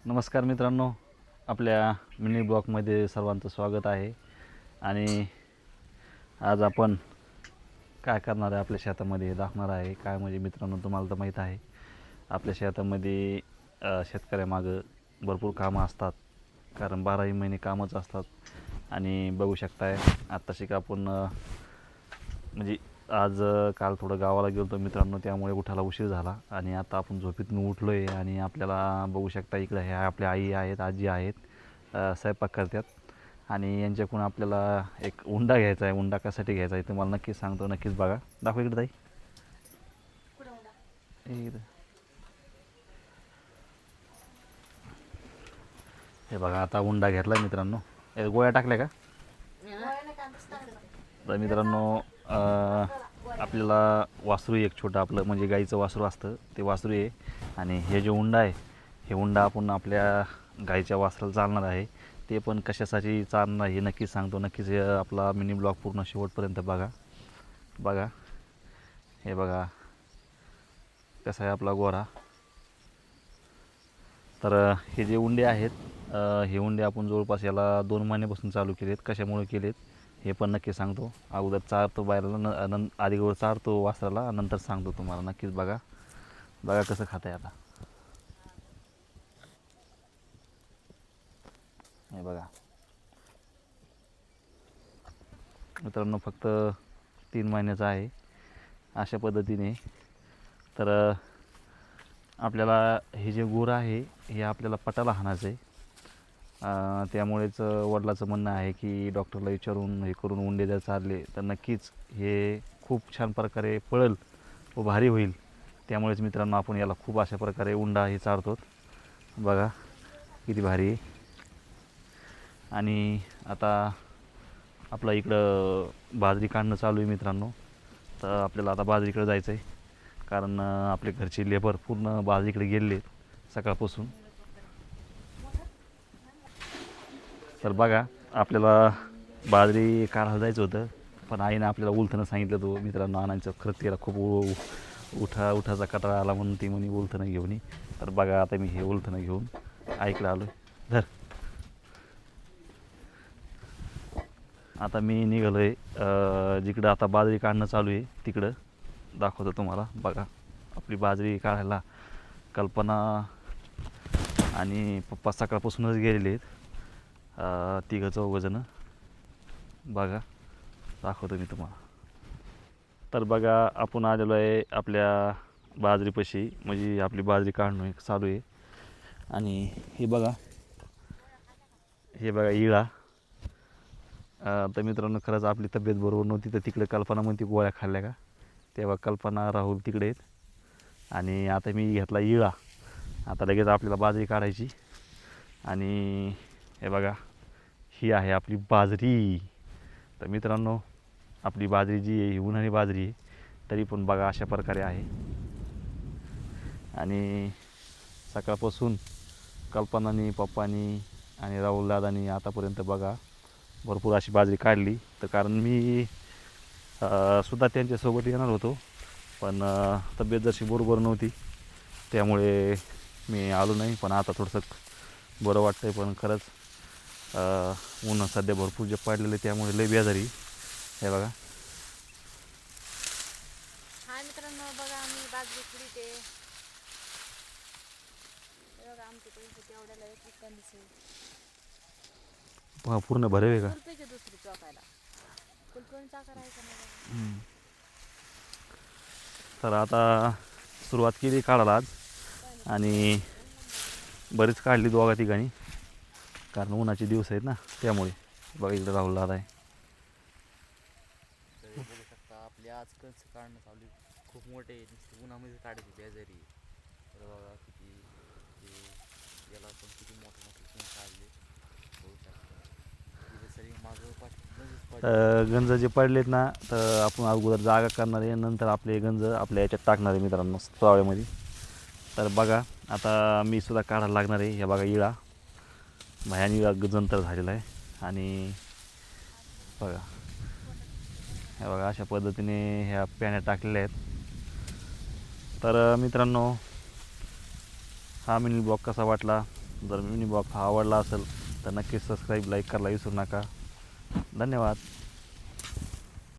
नमस्कार मित्रांनो, आपल्या मिनी ब्लॉगमध्ये सर्वांचं स्वागत आहे. आणि आज आपण काय करणार आहे आपल्या शेतामध्ये हे दाखवणार आहे. काय म्हणजे मित्रांनो, तुम्हाला तर माहीत आहे आपल्या शेतामध्ये शेतकऱ्यामागं भरपूर कामं असतात, कारण 12ही महिने कामच असतात. आणि बघू शकताय आत्ताशी का आपण म्हणजे आज काल थोडं गावाला गेलो होतो मित्रांनो, त्यामुळे उठायला उशीर झाला आणि आता आपण झोपेतून उठलो आहे. आणि आपल्याला बघू शकता इकडं ह्या आपल्या आई आहेत, आजी आहेत, स्वयंपाक करतात. आणि यांच्याकडून आपल्याला एक उंडा घ्यायचा आहे. उंडा कशासाठी घ्यायचा आहे तुम्हाला नक्कीच सांगतो, नक्कीच बघा. दाखव इकडे ताई. इकडं हे बघा, आता उंडा घेतला मित्रांनो. गोळ्या टाकल्या का? तर मित्रांनो, आपल्याला वासरू एक छोटं आपलं म्हणजे गाईचं वासरू असतं ते वासरू आहे. आणि हे जे उंडा आहे, हे उंडा आपण आपल्या गाईच्या वासराला चालणार आहे. ते पण कशासाठी चालणार हे नक्कीच सांगतो. नक्कीच आपला मिनी ब्लॉग पूर्ण शेवटपर्यंत बघा. बघा हे बघा कसा आहे आपला गोरा. तर हे जे उंडे आहेत, हे उंडे आपण जवळपास याला 2 महिन्यापासून चालू केलेत. कशामुळे केलेत हे पण नक्की सांगतो. अगोदर चारतो बायला, आधीवर चारतो वासराला, नंतर सांगतो तुम्हाला. नक्कीच बघा. बघा कसं खात आहे आता. हे बघा मित्रांनो, फक्त 3 महिन्याचा आहे. अशा पद्धतीने तर आपल्याला हे जे गुरं आहे हे आपल्याला पटाला हाणायचं आहे. त्यामुळेच वडिलाचं म्हणणं आहे की डॉक्टरला विचारून हे करून उंडे जर चालले तर नक्कीच हे खूप छान प्रकारे पळेल व भारी होईल. त्यामुळेच मित्रांनो आपण याला खूप अशा प्रकारे उंडा हे चारतो. बघा किती भारी आहे. आणि आता आपलं इकडं बाजरी काढणं चालू आहे मित्रांनो. तर आपल्याला आता बाजरीकडे जायचं आहे, कारण आपले घरचे लेबर पूर्ण बाजरीकडे गेले सकाळपासून. तर बघा, आपल्याला बाजरी काढायला जायचं होतं, पण आईनं आपल्याला उलथनं सांगितलं होतं मित्रांनो आणायचं. खरंच तिला खूप उठाचा कटाळा आला म्हणून ती म्हणे उलथनं घेऊन ये. तर बघा आता मी हे उलथनं घेऊन आईकडे आलो आहे. धर. आता मी निघालो आहे जिकडं आता बाजरी काढणं चालू आहे तिकडं दाखवतो तुम्हाला. बघा आपली बाजरी काढायला कल्पना आणि पप्पा सकाळपासूनच गेलेले आहेत, तिघं चौघंजणं. बघा दाखवतो मी तुम्हाला. तर बघा आपण आलेलो आहे आपल्या बाजरीपाशी, म्हणजे आपली बाजरी काढणं चालू आहे. आणि हे बघा, हे बघा इळा. तर मित्रांनो, खरंच आपली तब्येत बरोबर नव्हती तर तिकडे कल्पना म्हणते गोळ्या खाल्ल्या का. तेव्हा कल्पना राहुल तिकडे आहेत. आणि आता मी घेतला इळा. आता लगेच आपल्याला बाजरी काढायची. आणि हे बघा, ही आहे आपली बाजरी. तर मित्रांनो, आपली बाजरी जी आहे ही उन्हाळी बाजरी आहे, तरी पण बघा अशा प्रकारे आहे. आणि सकाळपासून कल्पनानी, पप्पानी आणि राहुल दादानी आतापर्यंत बघा भरपूर अशी बाजरी काढली. तर कारण मी सुद्धा त्यांच्यासोबत येणार होतो, पण तब्येत जशी बरोबर नव्हती त्यामुळे मी आलो नाही. पण आता थोडंसं बरं वाटतं आहे. पण खरंच ऊन सध्या भरपूर जे पडलेले त्यामुळे लय बेजारी. हे बघा. हाय मित्रांनो, बघा आम्ही बाजरी खुडीते. बघा आमच्या पैसे तेवढ्याला एक दिसेल. पूर्ण भरे आहे का? कुलपेचे दुसरी चौकायला कुलपेन चाकर आहे का नाही. तर आता सुरुवात केली काढायला आज, आणि बरीच काढली दोघा ठिकाणी, कारण उन्हाचे दिवस आहेत ना त्यामुळे. बघा इकडे राहुल दादा आहे. बघू शकता आपले आज कणस काढणं चालू आहे. खूप मोठे नुसते उन्हामध्ये काढायची बेजारी. तर बघा किती याला पण किती मोठे मोठे कणस काढले बघू शकता. तिथे सरी मागं गंज जे पडलेत ना, तर आपण अगोदर जागा करणार आहे, नंतर आपले गंज आपल्या याच्यात टाकणार आहे मित्रांनो तळ्यामध्ये. तर बघा आता मी सुद्धा काढायला लागणार आहे. हे बघा इळा, भयान इळा गंजंतर झालेला आहे. आणि बघा, हे बघा अशा पद्धतीने ह्या पॅन्या टाकलेल्या आहेत. तर मित्रांनो, हा मिनी ब्लॉग कसा वाटला जर मिनी ब्लॉग हा आवडला असेल तर नक्कीच सबस्क्राईब लाईक करायला विसरू नका. धन्यवाद.